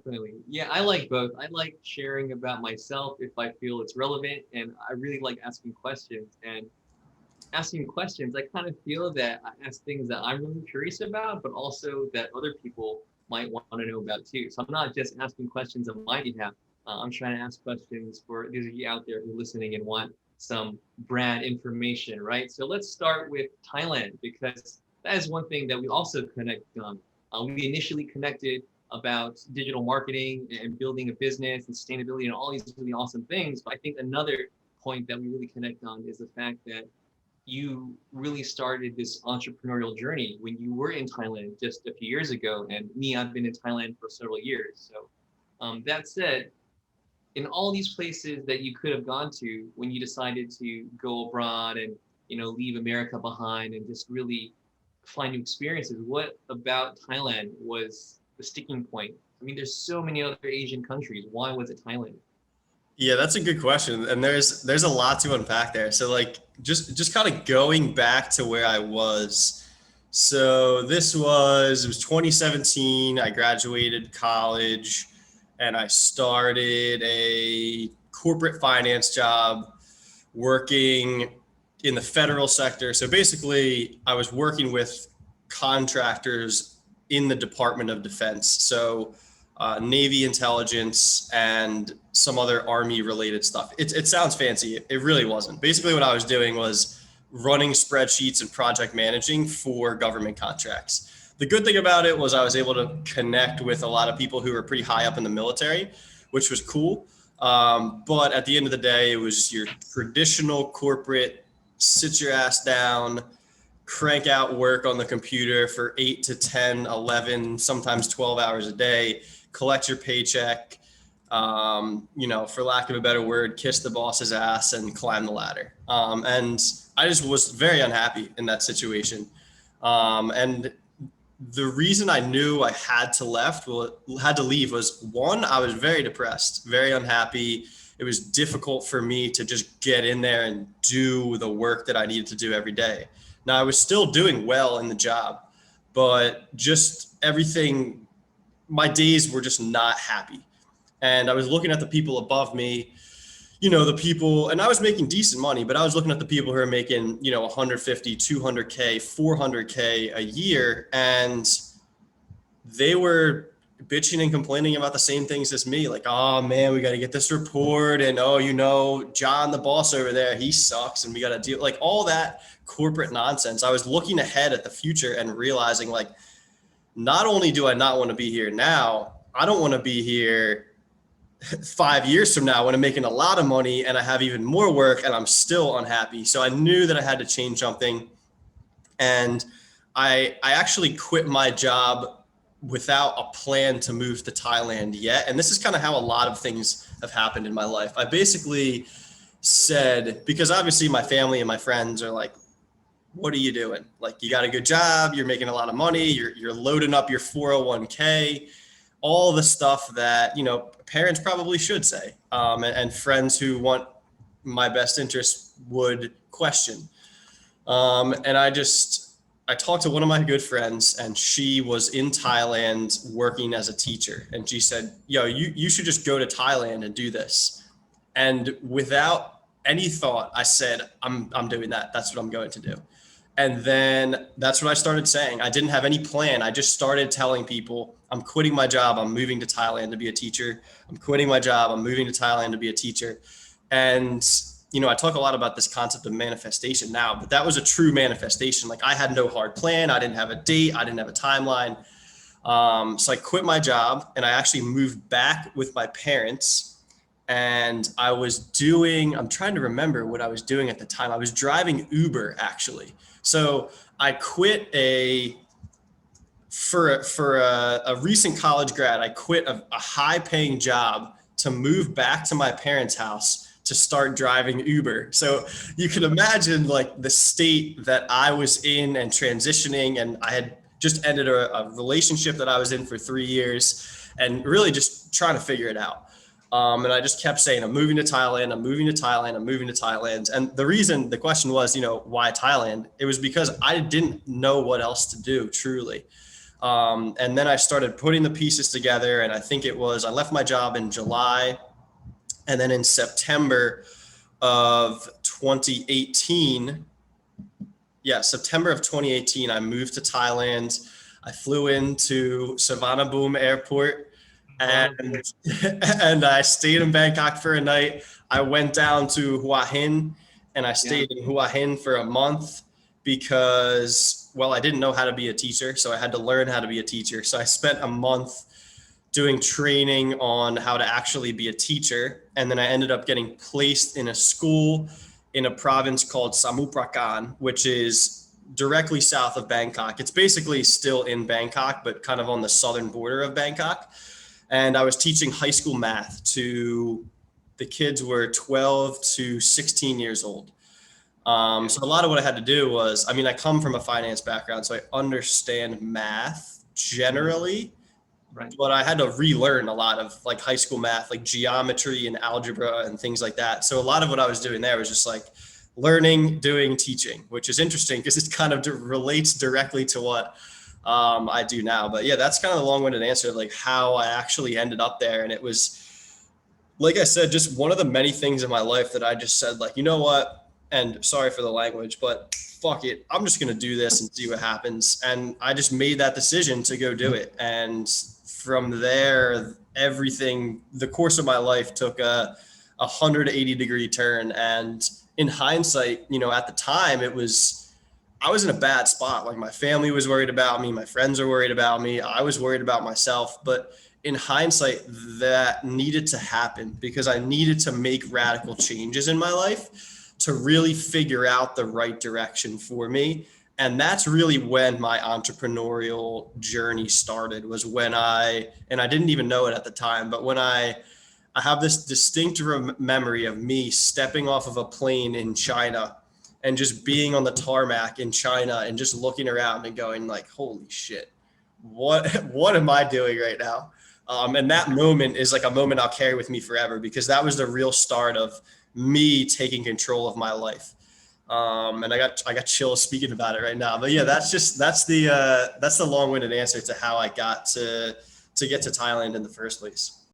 definitely. Yeah, I like both. I like sharing about myself if I feel it's relevant, and I really like asking questions. And asking questions, I kind of feel that I ask things that I'm really curious about, but also that other people might want to know about too. So I'm not just asking questions on my behalf. I'm trying to ask questions for those of you out there who are listening and want some brand information, right? So let's start with Thailand because that is one thing that we also connect on. We initially connected about digital marketing and building a business and sustainability and all these really awesome things. But I think another point that we really connect on is the fact that you really started this entrepreneurial journey when you were in Thailand just a few years ago. And me, I've been in Thailand for several years. So that said, in all these places that you could have gone to when you decided to go abroad and leave America behind and just really find new experiences, what about Thailand was the sticking point? I mean, there's so many other Asian countries. Why was it Thailand? Yeah, that's a good question, and there's a lot to unpack there. So like just kind of going back to where I was. So it was 2017. I graduated college, and I started a corporate finance job working in the federal sector. So basically, I was working with contractors in the Department of Defense. So Navy intelligence and some other Army related stuff. It sounds fancy. It really wasn't. Basically, what I was doing was running spreadsheets and project managing for government contracts. The good thing about it was I was able to connect with a lot of people who were pretty high up in the military, which was cool. But at the end of the day, it was your traditional corporate, sit your ass down, crank out work on the computer for 8 to 10, 11, sometimes 12 hours a day, collect your paycheck, for lack of a better word, kiss the boss's ass and climb the ladder. And I just was very unhappy in that situation. And the reason I knew I had to leave was one, I was very depressed, very unhappy. It was difficult for me to just get in there and do the work that I needed to do every day. Now I was still doing well in the job, but just everything, my days were just not happy. And I was looking at the people above me, the people, and I was making decent money, but I was looking at the people who are making, 150, 200K, 400K a year. And they were bitching and complaining about the same things as me. Like, oh man, we got to get this report. And, John, the boss over there, he sucks. And we got to deal like all that corporate nonsense. I was looking ahead at the future and realizing like, not only do I not want to be here now, I don't want to be here 5 years from now when I'm making a lot of money and I have even more work and I'm still unhappy. So I knew that I had to change something. And I actually quit my job without a plan to move to Thailand yet. And this is kind of how a lot of things have happened in my life. I basically said, because obviously my family and my friends are like, what are you doing? Like, you got a good job, you're making a lot of money, you're loading up your 401k, all the stuff that, parents probably should say, and friends who want my best interest would question. And I talked to one of my good friends, and she was in Thailand working as a teacher. And she said, yo, you should just go to Thailand and do this. And without any thought, I said, I'm doing that. That's what I'm going to do. And then that's what I started saying. I didn't have any plan. I just started telling people, I'm quitting my job. I'm moving to Thailand to be a teacher. I'm quitting my job. I'm moving to Thailand to be a teacher. And, I talk a lot about this concept of manifestation now, but that was a true manifestation. Like, I had no hard plan. I didn't have a date. I didn't have a timeline. So I quit my job and I actually moved back with my parents. And I'm trying to remember what I was doing at the time. I was driving Uber actually. So I quit for a recent college grad, I quit a high paying job to move back to my parents' house to start driving Uber. So you can imagine like the state that I was in and transitioning. And I had just ended a relationship that I was in for 3 years and really just trying to figure it out. And I just kept saying, I'm moving to Thailand, I'm moving to Thailand, I'm moving to Thailand. And the question was, why Thailand? It was because I didn't know what else to do, truly. And then I started putting the pieces together. And I think I left my job in July. And then in September of 2018, September of 2018, I moved to Thailand. I flew into Suvarnabhumi Airport and and I stayed in Bangkok for a night. I went down to Hua Hin and I stayed in Hua Hin for a month because, well, I didn't know how to be a teacher, so I had to learn how to be a teacher. So I spent a month doing training on how to actually be a teacher. And then I ended up getting placed in a school in a province called Samut Prakan, which is directly south of Bangkok. It's basically still in Bangkok, but kind of on the southern border of Bangkok. And I was teaching high school math to the kids were 12 to 16 years old. So a lot of what I had to do was, I mean, I come from a finance background, so I understand math generally. Right. But I had to relearn a lot of like high school math, like geometry and algebra and things like that. So a lot of what I was doing there was just like learning, doing, teaching, which is interesting because it kind of relates directly to what I do now. But yeah, that's kind of the long-winded answer of like how I actually ended up there. And it was, like I said, just one of the many things in my life that I just said, like, you know what? And sorry for the language, but fuck it. I'm just going to do this and see what happens. And I just made that decision to go do it. And from there, the course of my life took a 180-degree turn. And in hindsight, you know, at the time I was in a bad spot. Like my family was worried about me. My friends are worried about me. I was worried about myself. But in hindsight, that needed to happen because I needed to make radical changes in my life to really figure out the right direction for me. And that's really when my entrepreneurial journey started, was when and I didn't even know it at the time, but when I have this distinct memory of me stepping off of a plane in China and just being on the tarmac in China and just looking around and going like, holy shit, what am I doing right now? And that moment is like a moment I'll carry with me forever because that was the real start of me taking control of my life. And I got chills speaking about it right now, but yeah, that's the long-winded answer to how I got to get to Thailand in the first place.